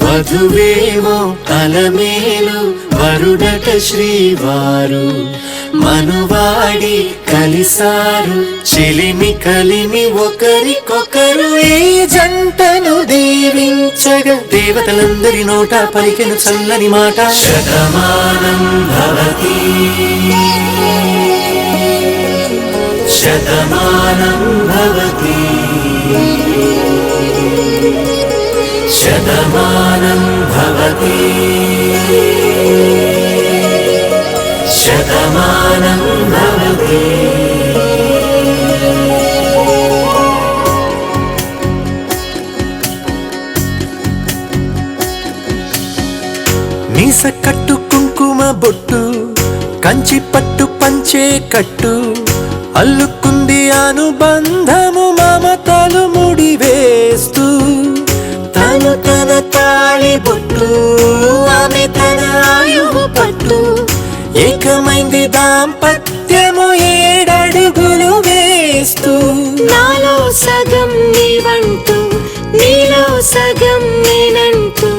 వధువేమో అలమేలు వరుడట శ్రీవారు మనువాడి కలిసారు చెలిమి కలిమి ఒకరికొకరు ఈ జంటను దీవించగా దేవతలందరి నోట పలికెను చల్లని మాట శతమానం భవతి శతమానం భవతి శతమానం భవతి శతమానం భవతి. మీస కట్టు కుంకుమ బొట్టు కంచి పట్టు పంచే కట్టు అల్లుకుంది అనుబంధము మమతలు ముడివేస్తూ తను తన తాళి బొట్టు ఆమె తన ఆయువు పట్టు ఏకమైంది దాంపత్యము 7 అడుగులు వేస్తూ నాలో సగం నీవంటూ నీలో సగం నేనంటూ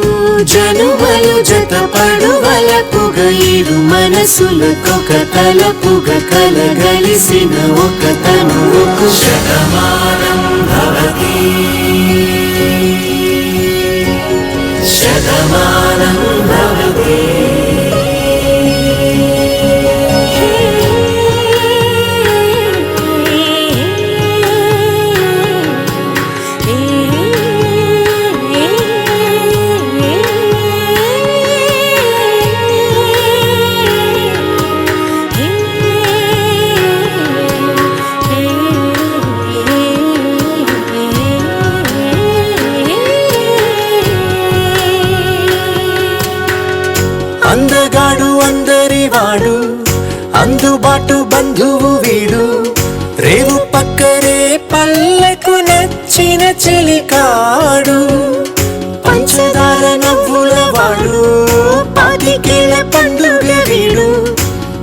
జనుమలు జతపడువలపుగ ఇరు మనసులకొక తలపుగ కలగలిసిన ఒక తనువుకు శతమానం భవతి శతమానం భవతి. అందగాడు అందరివాడు అందుబాటు బంధువు వీడు రేవు పక్కరే పల్లెకు నచ్చిన చెలికాడు పంచదార నవ్వుల వాడు 25 ఏళ్ల పండుగ వీడు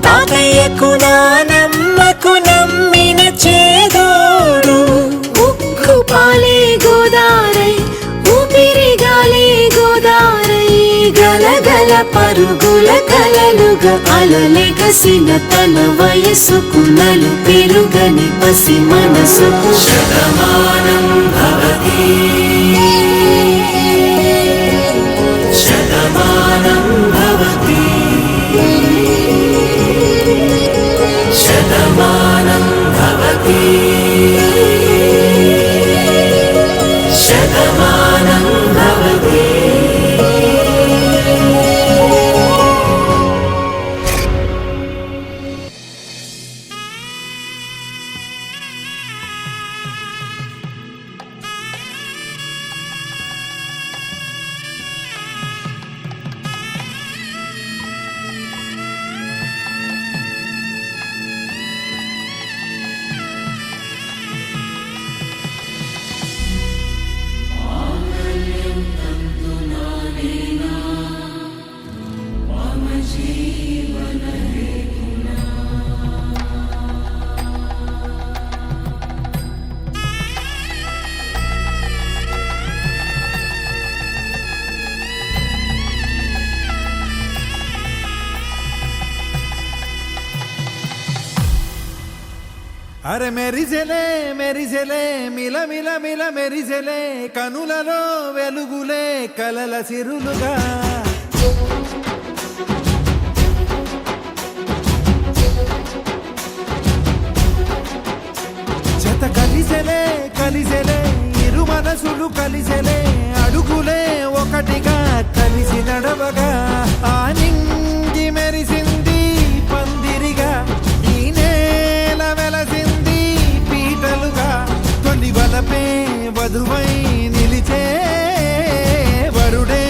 తాతయ్యకు నానమ్మకు నమ్మిన చేదోడు ఉక్కు పాలే గోదారై ఊపిరి గాలే గోదారై గలగల పరుగుల కలలుగా అలలెగసిన తన వయసుకు నలు పెరుగని పసి మనసుకు శతమానం భవతి శతమానం భవతి శతమానం భవతి శతమానం భవతి. అరే మెరిసెలే మెరిసెలే మిల మిల మిల మెరిసెలే కనులలో వెలుగులే కలల సిరులుగా జత కలిసెలే కలిసెలే ఇరు మనసులు కలిసెలే అడుగులే ఒకటిగా కలిసి నడవగా ఆ నింగి మెరిసింది పందిరిగా ఈ నేల వెలసింది పీటలుగా తొలి వలపే వధువై నిలిచే వరుడే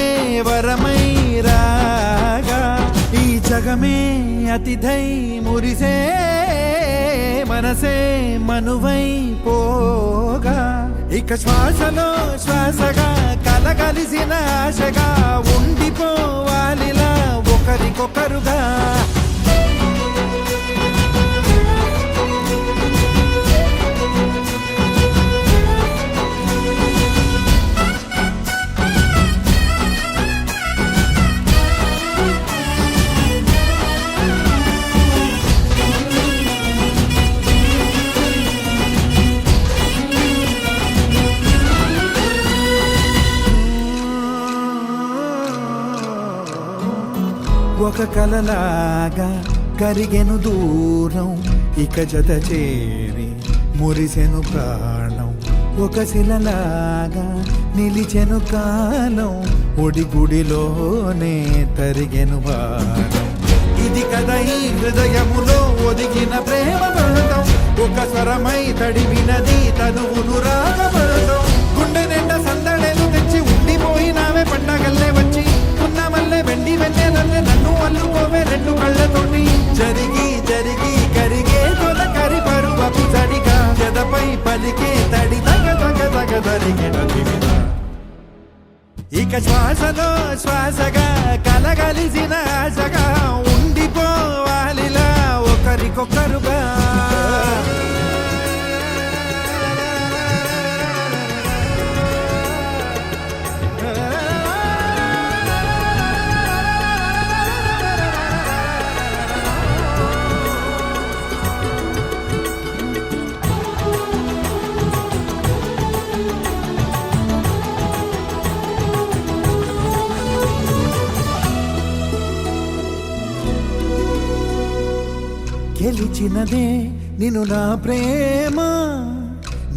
వరమై రాగా ఈ జగమే అతిథై మురిసే మనసే మనువై పోగా ఇక శ్వాసలో శ్వాసగా కలగలిసిన ఆశగా ఉండిపోవాలిలా ఒకరికొకరుగా ఒక కలలాగా కరిగెను దూరం ఇక జత చేరి మురిసెను ప్రాణం ఒక శిలలాగా నిలిచెను కాలం ఒడిగుడిలోనే తరిగెను వారం ఇది కదా ఈ హృదయములో ఒదిగిన ప్రేమ పడతాం ఒక స్వరమై తడివినది తనువును రాగపడతాం గుండె నిండా సందడేలు తెచ్చి ఉండిపోయినావే పండగల్లే వచ్చి ఉన్న మల్లె వెండి వెన్నెలల్లే నన్ను అల్లుకోవే రెండు కళ్ళతోటి జరిగి జరిగి కరిగే తొల కరి పరువపు చడిగా జదపై పలికే తడి తగ తగ తగ తరిగిన దివిన ఇక శ్వాసలో శ్వాసగా కలగలిసిన ఆశగా ఉండిపోవాలిలా ఒకరికొకరుగా గెలిచినదే నిన్ను నా ప్రేమ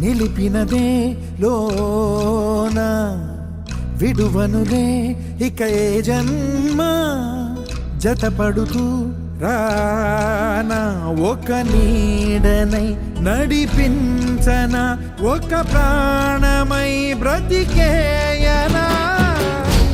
నిలిపినదే లోన విడువనులే ఇక ఏ జన్మ జతపడుతూ రానా ఒక నీడనై నడిపించన ఒక ప్రాణమై బ్రతికేయనా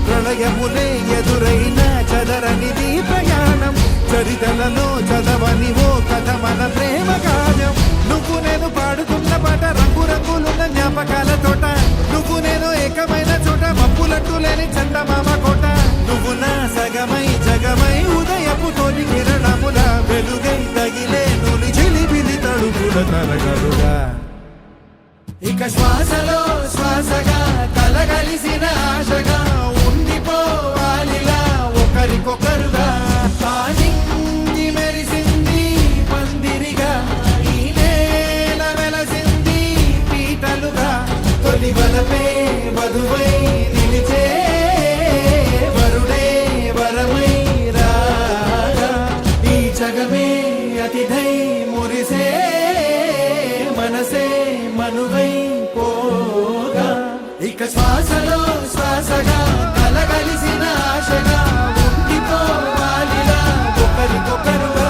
ప్రళయములే ఎదురైన చదరనిది ప్రయాణం చరితలలో చదవని ఓ కథ మన ప్రేమ కావ్యం నువ్వు నేను పాడుతున్న పాట రంగు రంగులున్న జ్ఞాపకాల తోట నువ్వు నేను ఏకమైన చోట మప్పులట్టు లేని చందమామ కోట నువ్వు నా సగమై జగమై ఉదయపు తోటి కిరణముల వెలుగై తగిలే నులి చిలిపిలి తడుపుల తరగలుగా ఇక శ్వాసలో శ్వాసగా కలగలిసిన ఆశగా ఉండిపోవాలిలా ఒకరికొకరుగా నింగి మెరిసింది పందిరిగా ఈ నేల వెలసింది పీటలుగా తొలి వలపే వధువై నిలిచే వరుడే వరమై రాగా ఈ జగమే అతిథై మురిసే మనసే మనువై పోగా ఇక శ్వాసలో శ్వాసగా కలగలిసిన ఆశగా ఉండిపోవాలిలా ఒకరికొకరుగా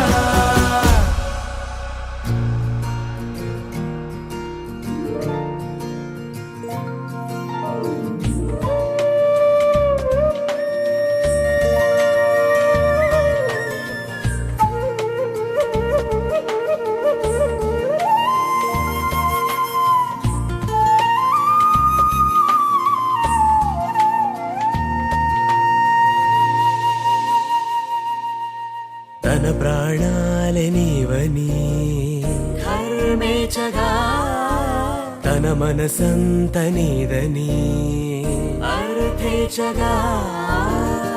తన ప్రాణాలే నీవని కర్మేచగా తన మనసంత నీదని అర్థేచగా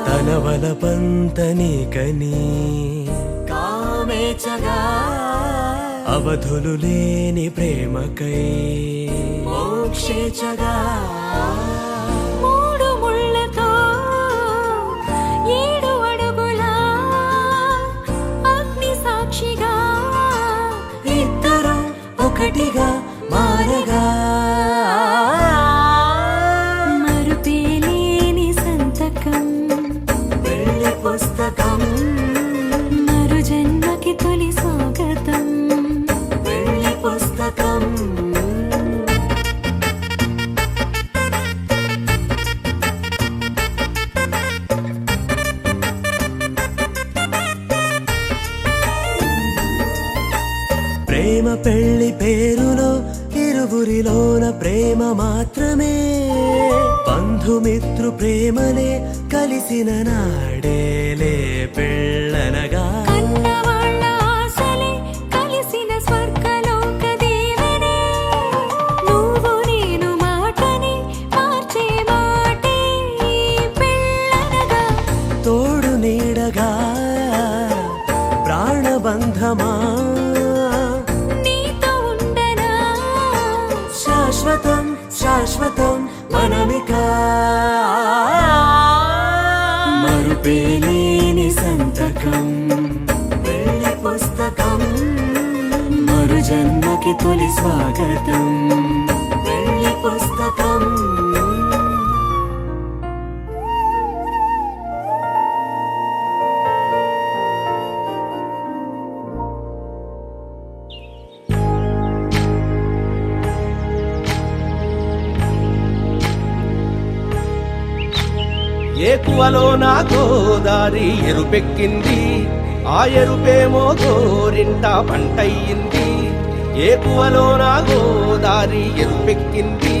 తన వలపంత నీకని కామేచగా అవధులు లేని ప్రేమకై మోక్షేచగా మూడు ముళ్ళతో ఏడు అడుగుల అగ్ని సాక్షిగా ఇద్దరు ఒకటిగా మారగా మరుపేలేని సంతకం పెళ్లి పుస్తకం మరు జన్మకి తొలి స్వాగతం పెళ్లి పుస్తకం ప్రేమ పెళ్లి పేరులో ఇరువురిలోన ప్రేమ మాత్రమే బంధుమిత్రు ప్రేమనే కలిసిన నాడేలే పెళ్ళనగా కన్నవాళ్ళ ఆశలే కలిసిన స్వర్గలోక దీవెనే నువ్వు నేను మాటని మార్చే మాటే పెళ్ళనగా తోడు నీడగా ప్రాణబంధమా నీతో ఉండనా శాశ్వతం శాశ్వతం మనమిక మరుపేలేని సంతకం ప్రేమకి తొలి స్వాగతం వెళ్ళి పుస్తకం ఏకువలో నా గోదారి ఎరుపెక్కింది, ఆ ఎరుపేమో గోరింట పంటయ్యింది. ఏకువలో నా గోదారి ఎరుపెక్కింది,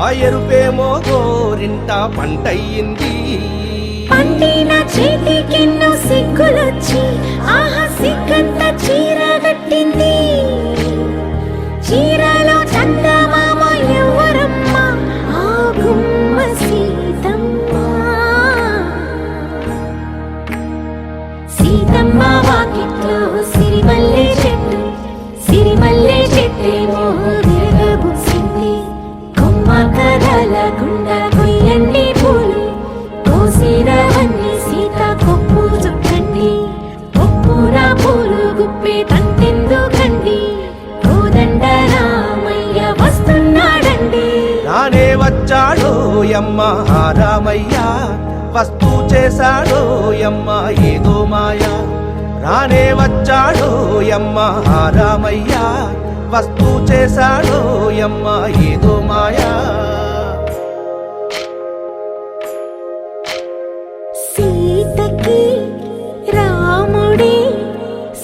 ఆ ఎరుపేమో గోరింట పంటయ్యింది. పండిన చేతికెన్నో సిగ్గులొచ్చి ఆహా సిగ్గంత చీర కట్టింది. చీరలో చందమామ ఎవరమ్మ, ఆ గుమ్మ సీతమ్మ. సీతమ్మ వాకిట్లో సిరిమల్లె చెట్టు, సిరిమల్లె చెట్టేమో విరగబూసింది. కొమ్మ కదలకుండా కొయ్యండి పూలు, కోసిరవన్నీ సీత కొప్పు చుట్టండి. కొప్పురా పూలు గుప్పే తంతెందుకండి, కోదండ రామయ్య వస్తున్నాడండి. రానే వచ్చాడో యమ్మ ఆ రామయ్య, వస్తూ చేశాడో యమ్మ ఏదో మాయా. రానే వచ్చాడో యమ్మ ఆ రామయ్య, వస్తూ చేశాడో యమ్మ ఏదో మాయా. సీతకి రాముడే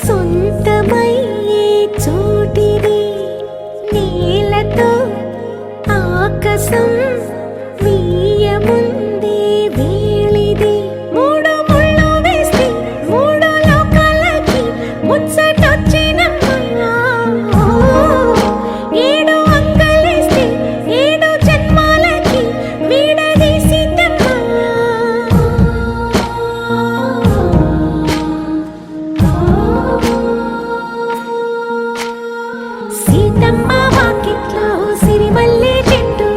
సొంతమయ్యే చోటిది, నేలతో ఆకాశం వీయముందే వేళిది. మూడు ముళ్ళు వేస్తే మూడు లోకాలకి ముచ్చటొచ్చినమ్మా. ఏడు అంగలేస్తే ఏడు జన్మాలకి వీడదీసిందమ్మా. సీతమ్మ వాకిట్లో సిరిమల్లె చెట్టు,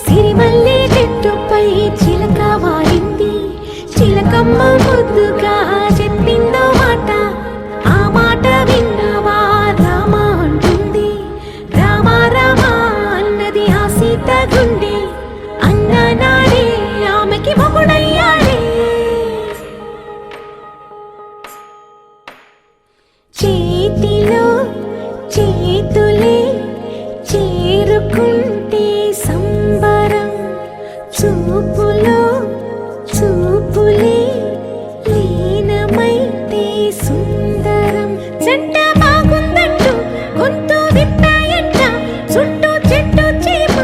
సిరిమల్లె చెట్టుపై చిలక వాలింది. చిలకమ్మ ముద్దుగా చెప్పిందో మాట, ఆ మాట విన్నవా రామ అంటుంది. రామ రామ అన్నది ఆ సీత గుండె, అన్ననాడే ఆమెకి మొగుడయ్యాడే. చేతిలో చేతులే చేరుకుంటే సంబరం, చూపులో చూపులే లీనమైతే సుందరం. జంట బాగుందంటూ గొంతు విప్పాయంట చుట్టూ చెట్టు చీమ.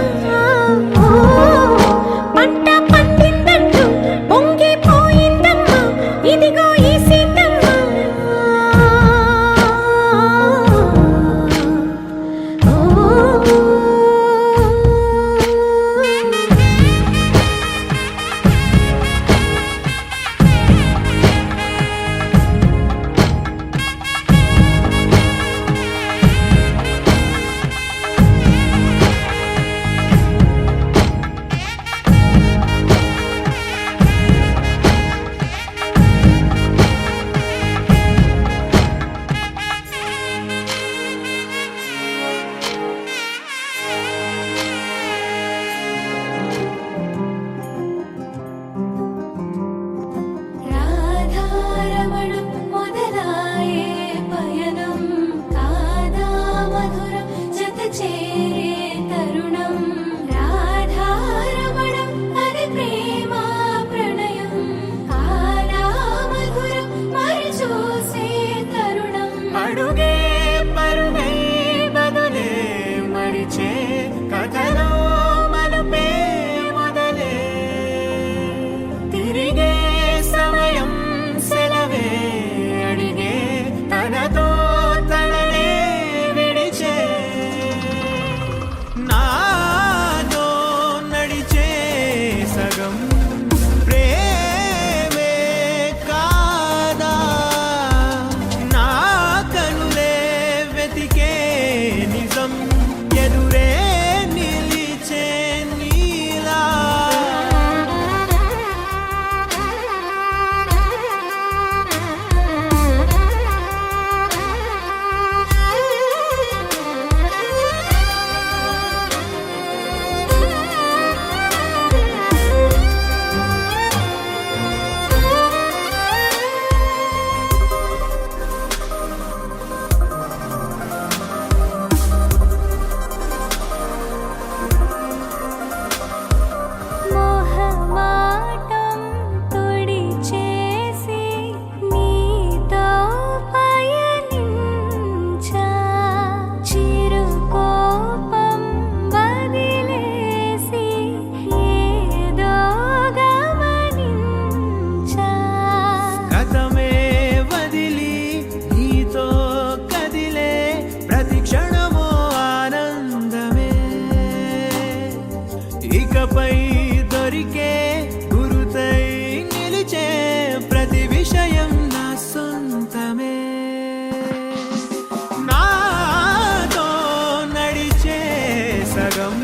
సగం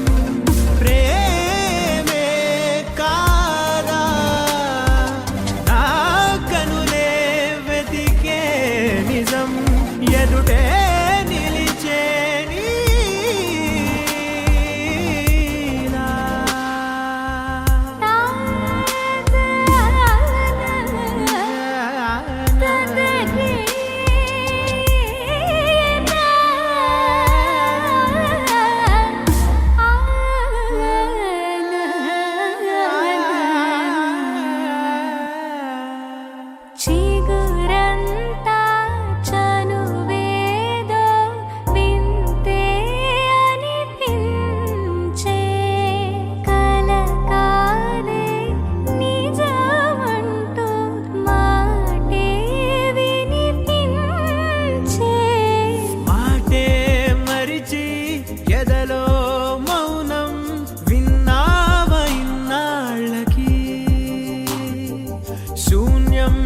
ప్రేమే కాదా నా కనులే వెతికే నిజం ఎదుటే నిలిచే నీలా. చిగురంతా చనువేదో వింతే అనిపించే కలకాలే నిజమంటూ మాటే వినిపించే మాటే మరిచి ఎదలో మౌనం విన్నావ ఇన్నాళ్ళకి శూన్యం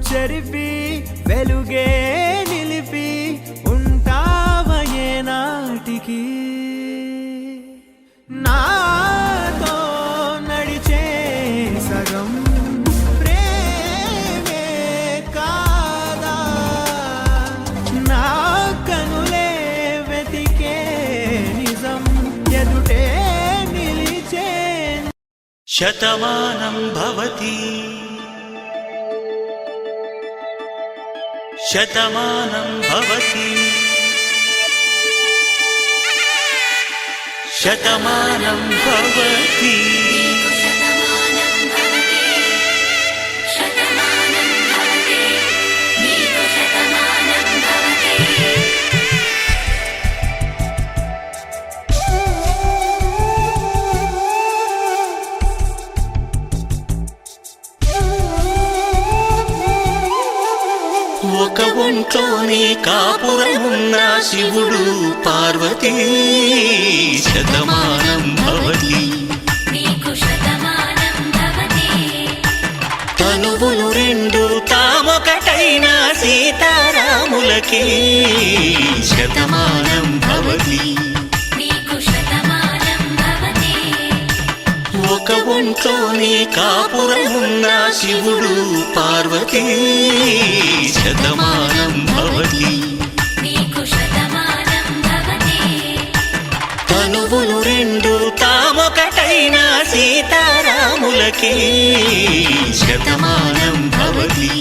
చెరిపి వెలుగే నిలిపి ఉంటావ ఏనాటికి నాతో నడిచే సగం ప్రేమే కాదా నా కనులే వెతికే నిజం ఎదుటే నిలిచే. శతమానం భవతి శతమానం భవతి శతమానం భవతి ఒక ఒంట్లోనే కాపురమున్న శివుడు పార్వతీ శతమానం భవతి తనువులు రెండు తామొకటైన సీతారాములకి శతమానం భవతి ఒక ఒంట్లోనే కాపురమున్న శివుడు పార్వతీ శతమానం భవతి తనువులు రెండు తామొకటైన సీతారాములకి శతమానం భవతి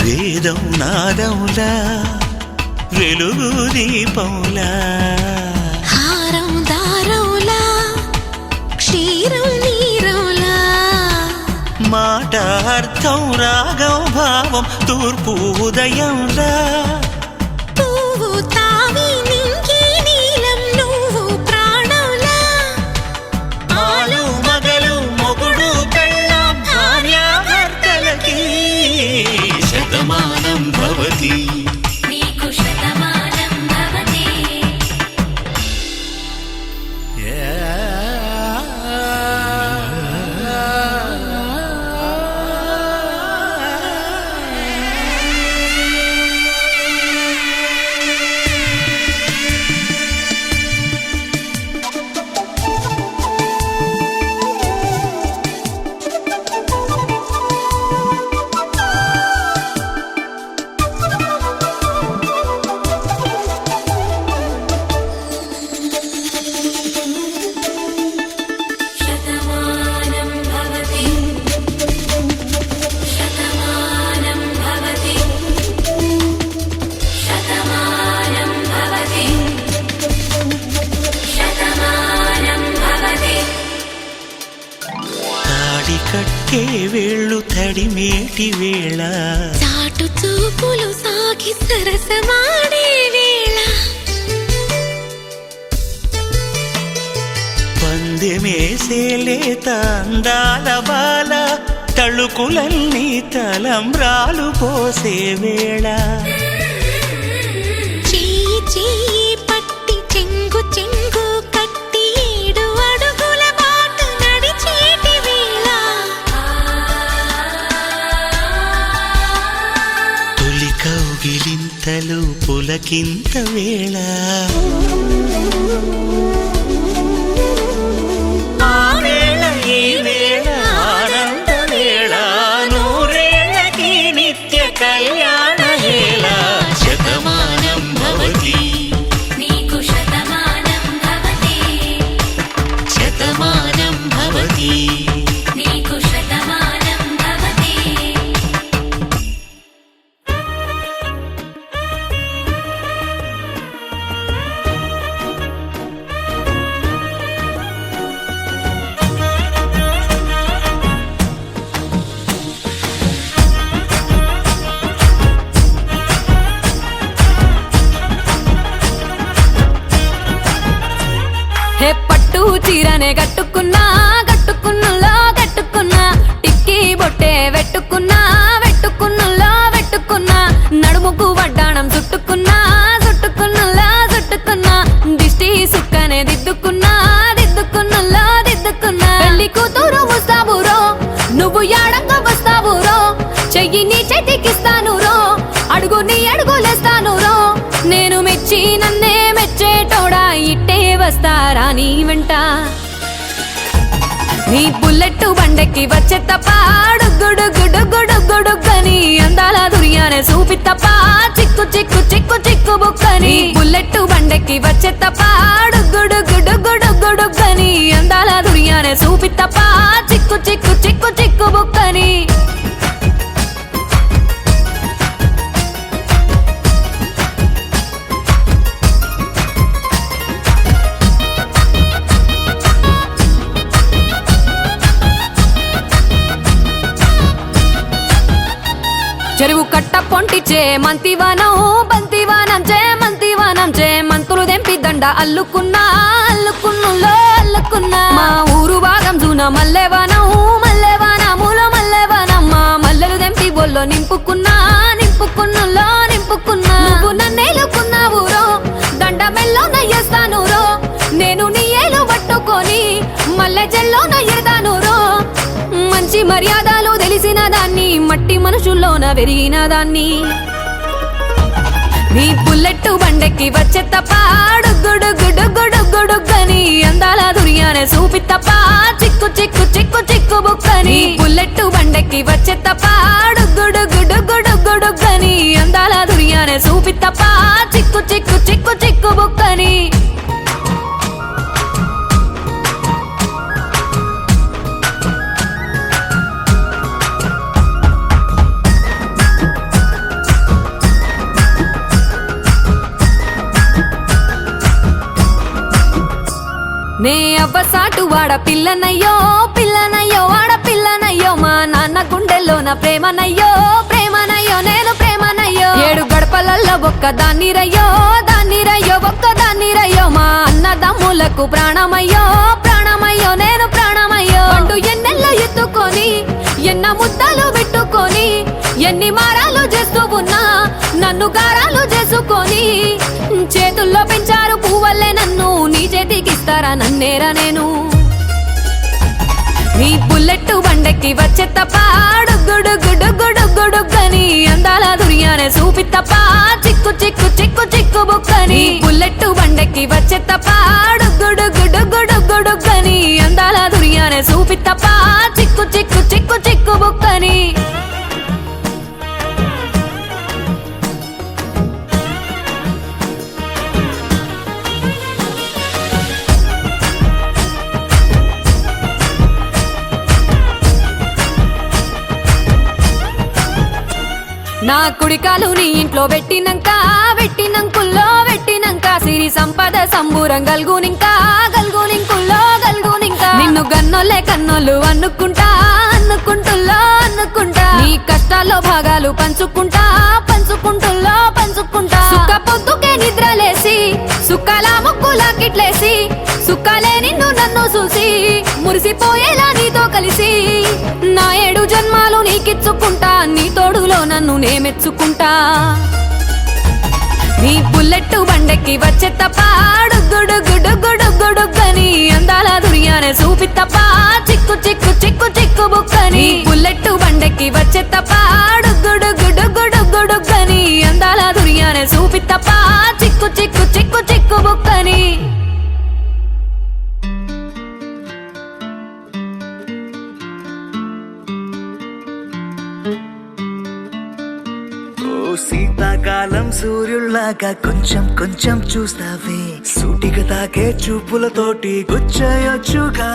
వేదం నాదములా వెలుగు దీపములా హారం దారంలా క్షీరం నీరంలా మాట అర్థం రాగం భావం తూర్పు ఉదయంలా పువ్వు తావి నింగి నీలం నువ్వు ప్రాణంలా ఆలు మగలు మొగుడు పెళ్ళాం భార్యాభర్తలకి శతమానం భవతి తడిమేటి వేళ చాటు చూపులు సాగి సరసమాడే వేళ పందెమేసేలేత అందాల బాల తళుకులన్నీ తలంబ్రాలు పోసే వేళ చెయ్యి చెయ్యి పట్టి చెంగు చెంగు కట్టి 7 అడుగుల బాట నడిచేటి వేళ తొలి కౌగిలింతలు పులకింత వేళ ఆ వేళ ఈ వేళ ఆనంద వేళ నూరేళ్ళకి నిత్య కళ్యాణ వేళ శతమానం భవతి నీకు శతమానం భవతి శతమానం భవతి నీకు శతమానం భవతి హే పట్టు చీరనే గట్టుకున్నా గట్టుకున్నులో గట్టుకున్నా టిక్కీ బొట్టే వెట్టుకున్నా వెట్టుకున్నులో వెట్టుకున్నా నడుముకు వడ్డాణం చుట్టుకున్నా చుట్టుకున్నులో చుట్టుకున్నా దిష్టి సుక్కనే దిద్దుకున్నా దిద్దుకున్నులో దిద్దుకున్నా పెళ్లి కూతురు వస్తావురో నువ్వు యాడంగా వస్తావురో చెయ్యి నీ చేతికిస్తాను రో అడుగు నీ అడుగులేస్తాను రో నేను మెచ్చి నన్నే మెచ్చేటోడా ఇట్టే వస్తారా నీ వెంట నీ బుల్లెట్టు బండెక్కి వచ్చే తప్ప గుడుగుడుగుడుగుడుగుడుగని అందాల దుర్యానే చూపి తప్ప చిక్కు చిక్కు చిక్కు చిక్కు బుక్కని బుల్లెట్టు బండెక్కి వచ్చే తప్ప గుడుగుడుగుడుగుడుగని అందాల దుర్యానే చూపి తప్ప చిక్కు చిక్కు చిక్కు చిక్కు బుక్కని చెరువు కట్ట పొంటిచే మంతివానం బంతివానం చే మంతివానం చే మంతులు దెంపి దండ అల్లుకున్నా అల్లుకున్నులో అల్లుకున్నా మా ఊరు భాగం జూన మల్లెవానం మల్లెవానములో మల్లెవానం మా మల్లెలు దెంపి బొల్లో నింపుకున్నా నింపుకున్నులో నింపుకున్నా నువ్వు నన్నేలుకున్నావు రో దండ మెల్లో నయ్యేస్తాను రో నేను నీ ఏలు పట్టుకొని మల్లె జల్లో నయ్యేదాను రో మంచి మర్యాదలు తెలిసిన దాన్ని మట్టి మనుషుల్లోన పెరిగిన దాన్ని నీ బుల్లెట్టు బండెక్కి వచ్చే తప్ప గుడుగుడుగుడుగుడుగని అందాల దుర్యానే చూపి తప్ప చిక్కు చిక్కు చిక్కు చిక్కు బుక్కని బుల్లెట్టు బండెక్కి వచ్చే తప్ప గుడుగుడుగుడుగుడుగని అందాల దుర్యానే చూపి తప్ప చిక్కు చిక్కు చిక్కు చిక్కు బుక్కని నే అవ్వసాటు వాడ పిల్లనయ్యో పిల్లనయ్యో వాడ పిల్లనయ్యో మా నాన్న గుండెల్లోన ప్రేమనయ్యో ప్రేమనయ్యో నేను ప్రేమనయ్యో 7 గడపలల్లో ఒక్క దాన్ని రయ్యో ఒక్క దాన్ని రయ్యో మా అన్నదమ్ములకు ప్రాణమయ్యో ప్రాణమయ్యో నేను ప్రాణమయ్యో అంటూ ఎన్నెల్లో ఎత్తుకొని ఎన్న ముద్దలు పెట్టుకొని ఎన్ని మారాలు చేస్తూ ఉన్నా నన్ను గారాలు చేసుకొని చేతుల్లో పెంచారు పువ్వల్లే నన్ను నీ చేతికిస్తారా నన్నేరా నేను నీ బుల్లెట్టు బండెక్కి వచ్చే తప్ప గుడుగుడుగుడుగుడుగని అందాల దుర్యానే చూపి తప్ప చిక్కు చిక్కు చిక్కు చిక్కు బుక్కని బుల్లెట్టు బండెక్కి వచ్చే తప్ప గుడుగుడుగుడుగుడుగని అందాల దుర్యానే చూపి తప్ప చిక్కు చిక్కు చిక్కు చిక్కు బుక్కని నా కుడికాలు నీ ఇంట్లో పెట్టినంకుల్లో పెట్టినంక సిరి సంపద సంబూరం గల్గునింకా గల్గునింకుల్లో గల్గునింకా నిన్ను నిన్ను గన్నోలే కన్నోలు అనుకుంటా అనుకుంటుల్లో అనుకుంటా నీ కష్టాల్లో భాగాలు పంచుకుంటా పంచుకుంటుల్లో పంచుకుంటా సుక్క పొద్దుకే నిద్రలేసి సుక్కల ముక్కులా కిట్లేసి సుక్కలే నిన్ను నన్ను చూసి మురిసిపోయేలా నీతో కలిసి నా 7 జన్మాలు నీకిచ్చుకుంటా నీ తోడులో నన్ను నేమెచ్చుకుంటా నీ బుల్లెట్టు బండెక్కి వచ్చే తప్ప గుడుగుడుగుడుగుడుగుడుగని అందాల దుర్యానే చూపి తప్ప చిక్కు చిక్కు చిక్కు చిక్కు బుక్కని బుల్లెట్టు బండెక్కి వచ్చే తప్ప గుడుగుడుగుడుగుడుగని అందాల దుర్యానే చూపి తప్ప చిక్కు చిక్కు చిక్కు చిక్కు బుక్కని ఓ శీతాకాలం సూర్యుల్లాగా కొంచెం కొంచెం చూస్తావే సూటిగా తాకే చూపులతోటి గుచ్చయొచ్చుగా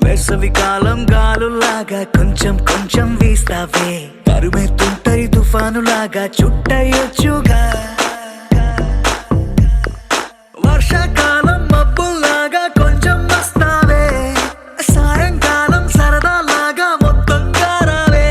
వేసవికాలం గాలులాగా కొంచెం కొంచెం వీస్తావే తరుమెత్తుంటరి తుఫానులాగా చుట్టయొచ్చుగా వర్షాకాలం మబ్బుల్లాగా కొంచెం వస్తావే సాయంకాలం సరదాలాగా మొత్తంగా రావే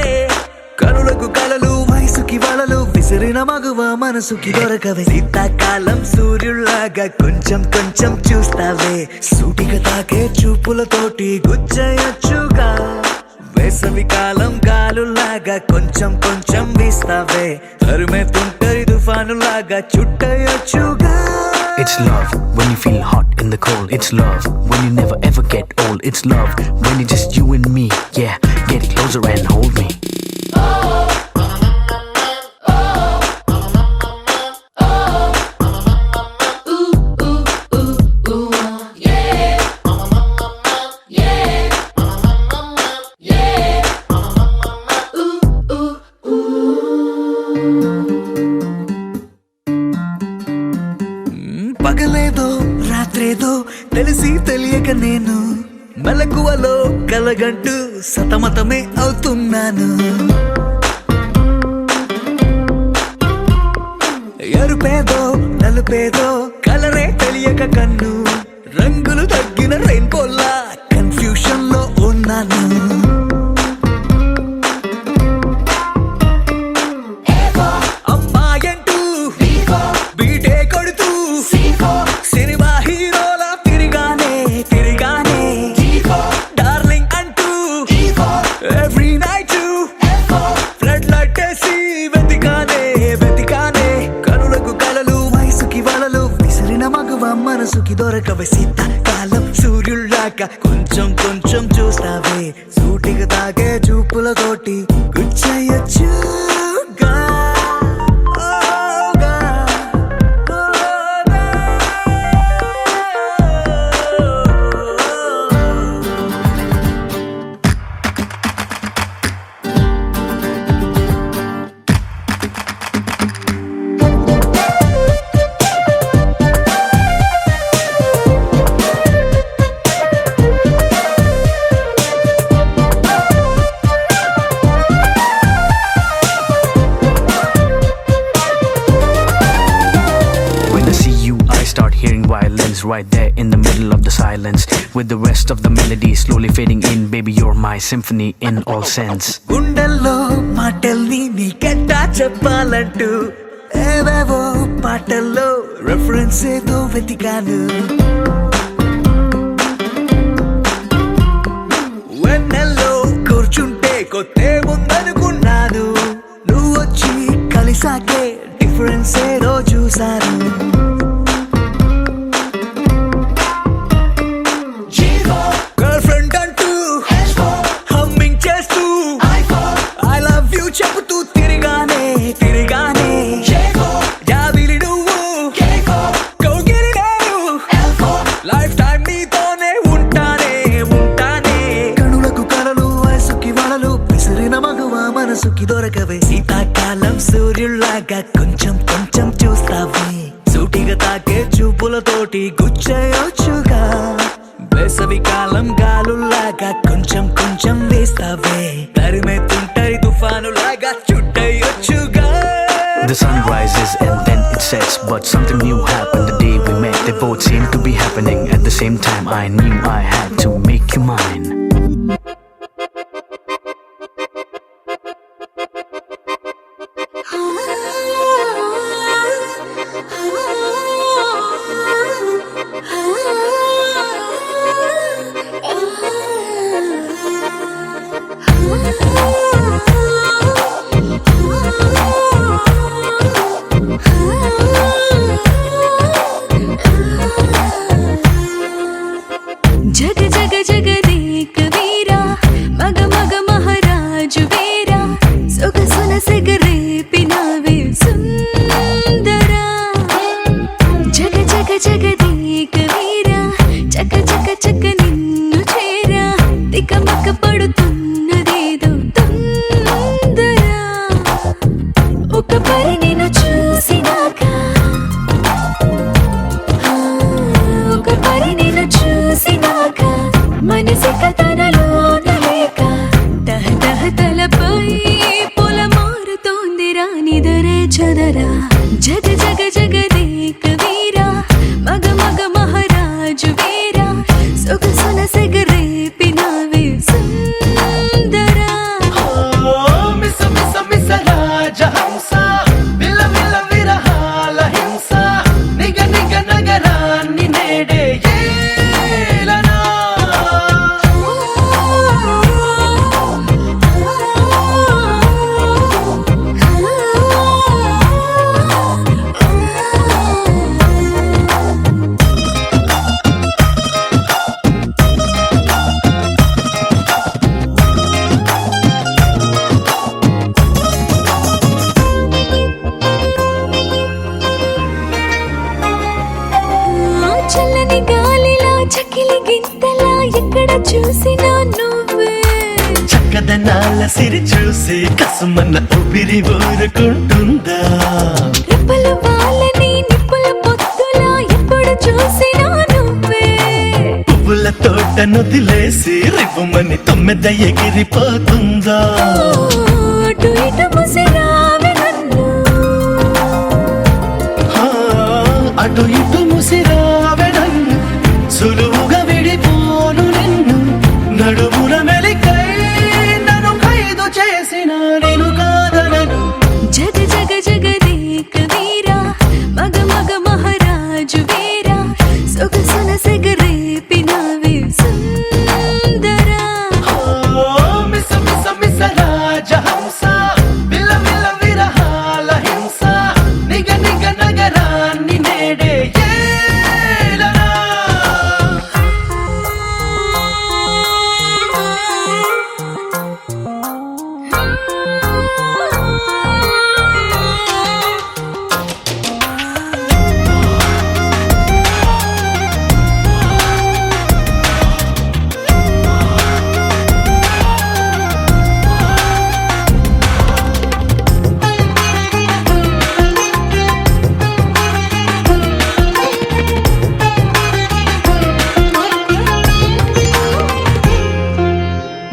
కనులకు కలలు వయసుకి వలలు విసిరిన మగువ మనసుకి దొరకవే శీతాకాలం సూర్యుల్లాగా కొంచెం కొంచెం చూస్తావే సూటిగా తాకే చూపులతోటి గుచ్చయొచ్చుగా వేసవికాలం గాలులాగా కొంచెం కొంచెం వీస్తావే తరుమెత్తుంటరి తుఫానులాగా చుట్టయొచ్చుగా It's love when you feel hot in the cold. It's love when you never ever get old. It's love when it's just you and me. Yeah, get closer and hold me. పగలేదో రాత్రేదో తెలిసి తెలియక నేను మెలకువలో కలగంటూ సతమతమే అవుతున్నాను ఎరుపేదో నలుపేదో కలరే తెలియక కన్ను రంగులు తగ్గిన రెయిన్బోలా confusion లో ఉన్నాను అమ్మాయంటూ బీటే కొడుతూ సినిమా హీరోలా తిరిగానే తిరిగానే డార్లింగ్ అంటూ ఎవ్రీ నైట్ ఫ్లడ్ లైట్ వేసి వెతికానే వెతికానే కనులకు కలలు వయసుకి వలలు విసిరిన మగువ మనసుకి దొరకవే శీతాకాలం సూర్యుల్లాగా కొంచెం కొంచెం చూస్తావే సూటిగా తాగే చూపులతోటి గుచ్చయొచ్చుగా When I see you, I start hearing violins right there in the middle of the silence. With the rest of the melody slowly fading in, baby, you're my symphony in all sense. గుండెల్లో మాటల్ని నీకెట్టా చెప్పాలంటూ ఏవేవో పాటల్లో reference ఏదో వెతికాను వెన్నెల్లో కూర్చుంటే కొత్తే ముందనుకున్నాను నువ్వు వచ్చి కలిసాకే డిఫరెన్స్ ఏదో చూశాను గర్ల్ ఫ్రెండ్ అంటూ హమ్మింగ్ చేస్తూ ఐ లవ్ యూ చెబుతూ తిరిగానే తిరిగానే జాబిలి నువ్వు కౌగిలి నేను లైఫ్ టైం నీతోనే ఉంటానే ఉంటానే కనులకు కలలు వయసుకి వలలు విసిరిన మగువ మనసుకి దొరకవే శీతాకాలం సూర్యుల్లాగా కొంచెం కొంచెం చూస్తావే సూటిగా తాకే చూపులతోటి గుచ్చయొచ్చుగా వేసవికాలం గాలుల్లాగా కొంచెం కొంచెం వేస్తావే తరిమెత్తుంటరి తుఫానులాగా చుట్టయొచ్చుగా The sun rises and then it sets, but something new happened the day we met. both seemed to be happening at the same time. I knew I had to make you mine. జగ జగ జగదేక వీరా మగ మగ మహారాజు వీరా సొగసున సెగరేపినావే సుందరా జగ జగ జగదేక వీరా చక చక చక నిన్ను చేరా తికమక పడుతున్నదేదో తొందరా ఒక పరి నిన్ను చూసినాక ఒక పరి నిన్ను చూసినాక మనసి కథనలో లేక తహ తహ తలపై పొల మారుతోంది రానిదరే చదరా జగ జగ జగదేక వీరా మగ మగ మహారాజు వీరా సొగసున సెగరేపినావే సుందరా మిస మిస మిస రాజహంస విల విల విరహాల హింస నిగ నిగ నగరాన్ని నేడే ఏలనా చల్లని గాలిలా చకిలి గింతలా ఎక్కడ చూసినా నువ్వే చక్కదనాల సిరి చూసి కసుమన్న ఊపిరి ఊరుకుంటుందా రెప్పలు వాళ్ళని నిప్పుల పొత్తులా ఎప్పుడు చూసినా నువ్వే పువ్వుల తోట నొదిలేసి రివ్వుమని తొమ్మిద ఎగిరిపోతుందా అటు ఇటు ముసిరావే నన్ను ఆ, అటు ఇటు ముసిరావెడన్ను సులువుగా విడిపోను నిన్ను నడుమున మెలికై నన్ను ఖైదు చేసిన నేను కాదనను జగ జగ జగదేక వీరా మగ మగ మహారాజు వీరా సొగసున సెగరేపినావే సుందరా మిస మిస మిస రాజహంస విల విల విరహాల హింస నిగ నిగ నగరాన్ని నేడే ఏలనా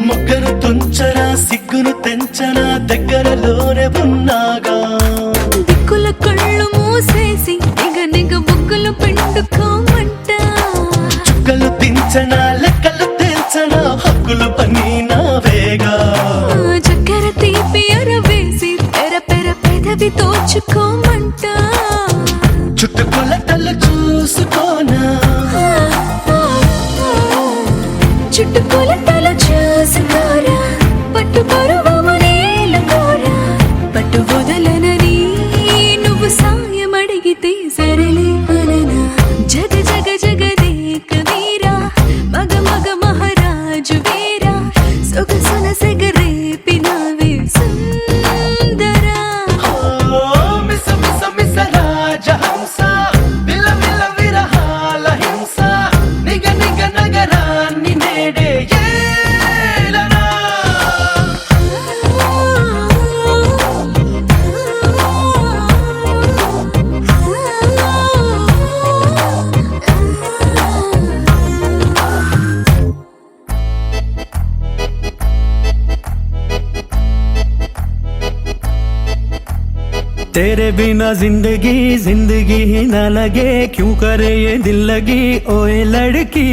మొగ్గను తుంచరా సిగ్గును తెంచనా దగ్గరలోనే ఉన్నాగా దిక్కుల కళ్ళు మూసేసి నిగ నిగ బుక్కులు పిండుకోమంట చుక్కలు తించనా లెక్కలు తెంచనా హక్కులు పని నావేగా చక్కెర తీపి అరవేసి పెర పెర పెదవి తోచుకోమంట చుట్టుకొలతలు చూసుకోనా చుట్టుకొలతలు చూసుకోరా పట్టు పరువము నేలకోరా పట్టు వదలనని నువ్వు సాయం అడిగితే సరలే అననా జగ జగ జగదేక వీరా మగ మగ మహారాజు వీరా సొగసున సెగరేపినావే సుందరా మిస మిస మిస రాజహంస విల విల విరహాల హింస నిగ నిగ నగరాన్ని నేడే ఏలనా तेरे बिना जिंदगी जिंदगी ही न लगे क्यों करे ये दिल लगी ओए लड़की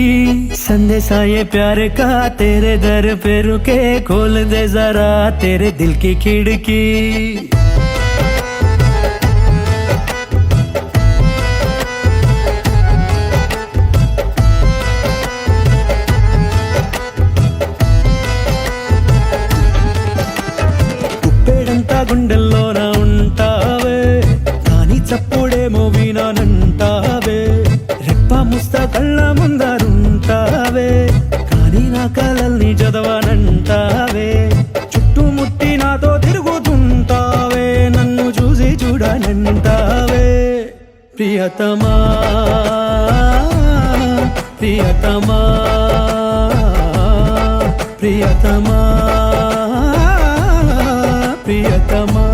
संदेशा ये प्यार का तेरे दर पे रुके खोल दे जरा तेरे दिल की खिड़की ఉప్పేడంతా గుండెల్లోన ఉంటావే కానీ చప్పుడేమో వినానంటావే రెప్ప ముస్తా కళ్ళ ముందరుంటావే కానీ నా కలల్ని చదవనంటావే చుట్టుముట్టి నాతో తిరుగుతుంటావే నన్ను చూసి చూడనంటావే ప్రియతమా ప్రియతమా ప్రియతమా ప్రియతమా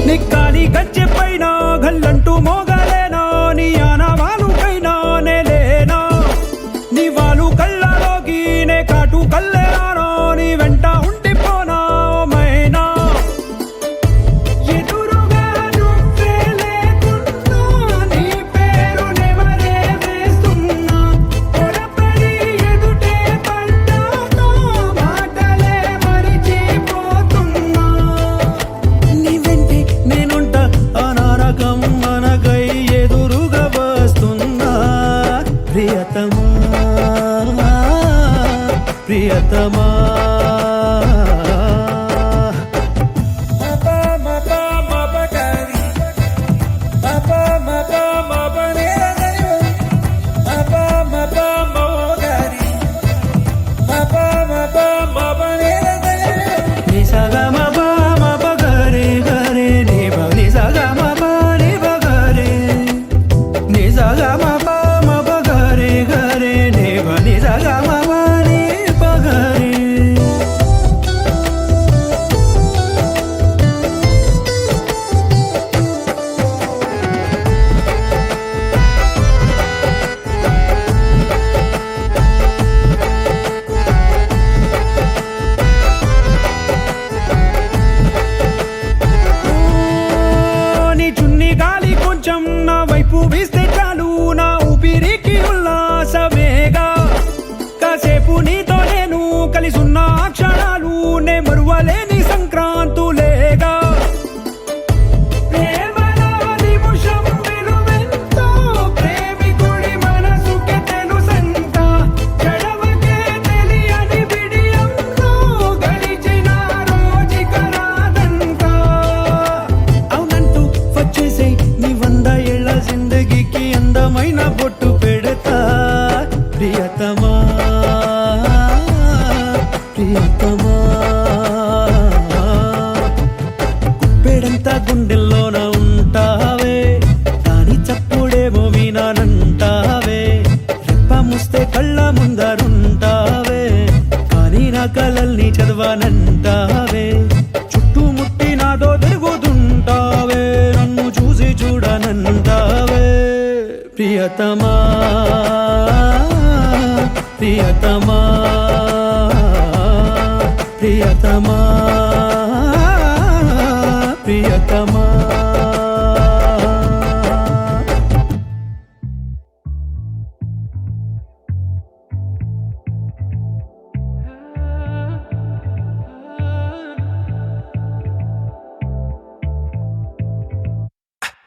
నిక్కాలి గజ్జె పైన గల్లంటూ మోగలేనా నీ ఆనవాలుకైనా నేలేనా నీ వాలు కళ్ళలోకి నే కాటు కల్లేరానో నీ వెంట ఉండిపోనా ఓ మైనా ఎదురుగా నువ్వే లేకున్నా నీ పేరు నెవరే వేస్తున్నా పొరపడి ఎదుటే పడ్డానో మాటలే మరిచిపోతున్నా నీ వెంటే నేనుంటా అనారకం మనకై ఎదురుగా వస్తున్నా ప్రియతమా ప్రియతమా నీ చున్ని గాలి కొంచెం నా వైపు వీస్తే చాలు నా ఊపిరికి ఉల్లాసమేగా కాసేపు నీతో నేను కలిసున్న ఆ క్షణాలు నే మరువలేని సంక్రాంతులేగా ప్రేమలో నిమిషం విలువెంతో ప్రేమికుడి మనసుకే తెలుసంత గడవకే తెలియని బిడియంతో గడిచిన రోజుక రాదంత అవునంటూ వచ్చేసే నీ 100 ఏళ్ల జిందగీకి అందమైన బొట్టు పెడతా ప్రియతమా ప్రియతమా కుప్పెడంతా గుండెల్లోన ఉంటావే కానీ చప్పుడేమో వినానంటావే రెప్ప ముస్తే కళ్ళ ముందరుంటావే కానీ నా కలల్ని చదవనంటావే చుట్టుముట్టి నాతో తిరుగుతుంటావే నన్ను చూసి చూడనంటావే ప్రియతమా ప్రియతమా ప్రియతమా ప్రియతమా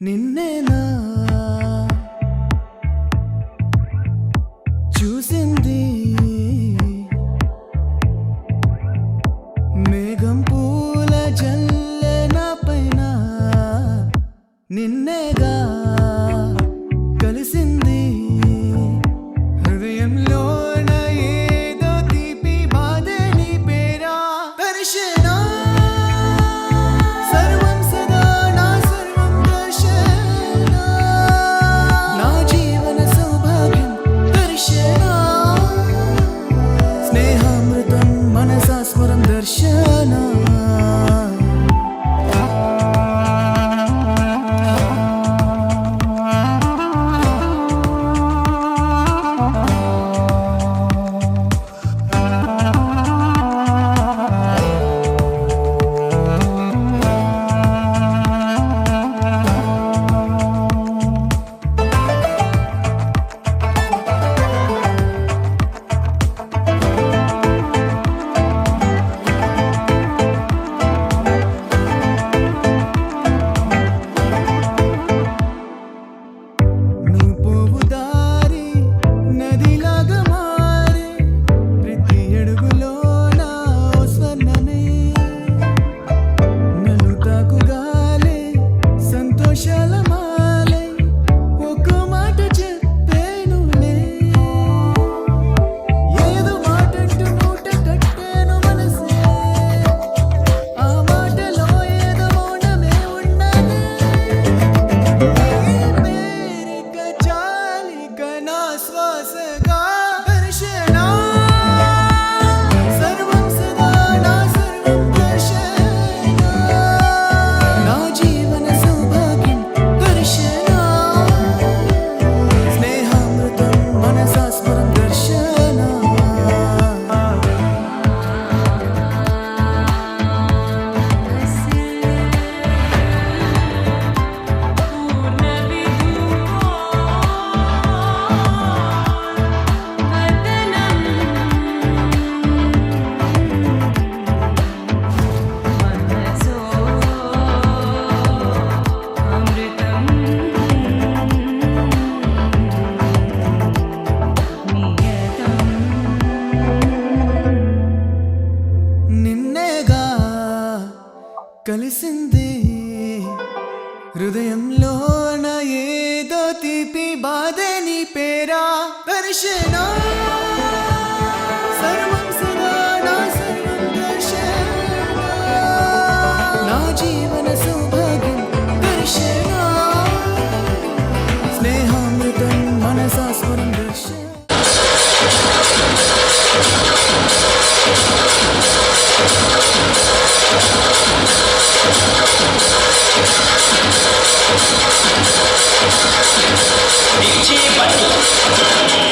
నిన్నేనా చూసింది మేఘం పూల జల్లెన పైన నిన్నేగా కలిసింది హృదయంలోన ఏదో తీపి బాధని పేరా దర్శనా సర్వం సదా నా సర్వం దర్శనా నా జీవన సౌభాగ్యం దర్శనా తెలిసిందే హృదయంలో నా ఏదో తీపి బాధే నీ పేరా దర్శనం సర్వం సదా నా సర్వం దర్శనం నా జీవన సౌభాగ్యం దర్శనం స్నేహామృతం మనసా స్వరం దర్శనం DJ Batu.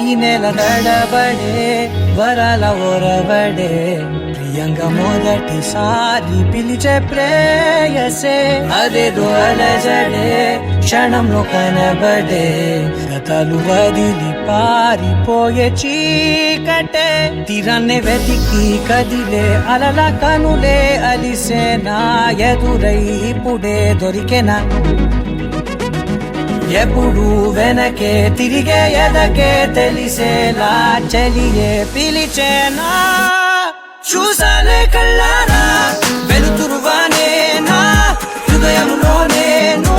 ఈ నెల నడబడే వరాల ఓరబడే ప్రియంగా మొదటిసారి పిలిచే ప్రేయసే అదేదో అలజడే క్షణంలో కనబడే గతాలు వదిలి పారిపోయే చీకటే తీరాన్నే వెతికి కదిలే అలల కనులే అలిసే నా ఎదురై ఇప్పుడే దొరికెనా ఎప్పుడు వెనకే తిరిగే ఎదకే తెలిసేలా చలియే పిలిచేనా చూసాలే కళ్ళారా వెలుతురువానే నా హృదయంలో నేను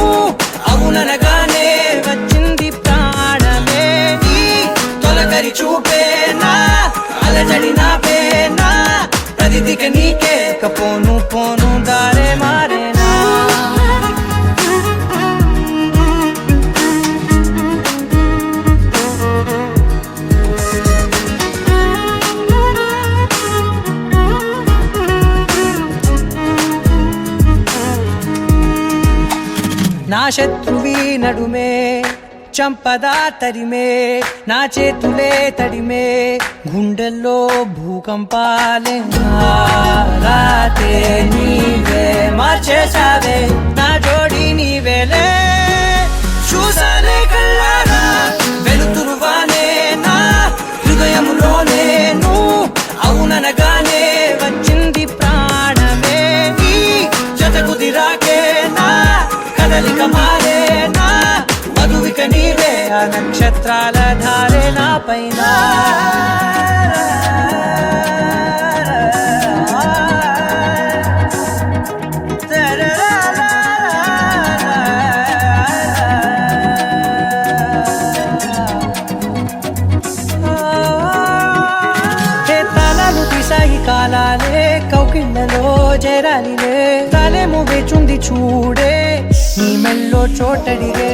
అవుననగానే వచ్చింది ప్రాణమే ఈ తొలకరి చూపేనా అలజడి నా పేనా ప్రతిదిక నీకే పోను పోను దారే మారేనా నా శత్రువి నడుమే చంపదా తరిమే నా చేతులే తడిమే గుండెల్లో భూకంపాలే రాతే నీవే మార్చేసావే నా జోడి నీవేలే చూసాలే కళ్ళారా వెలుతురువానే నా హృదయంలో నేను అవుననగానే వచ్చింది ప్రాణమే ఈ జత కుదిరాకే నా కదలిక మారేనా మధువిక నీవే ఆ నక్షత్రాల ధారే నా పైన తాళాలు తీసాయి కాలాలే కౌకిళ్ళలో చేరాలిలే తాలేమో వేచుంది చూడే నీ మెల్లో చోటడిగే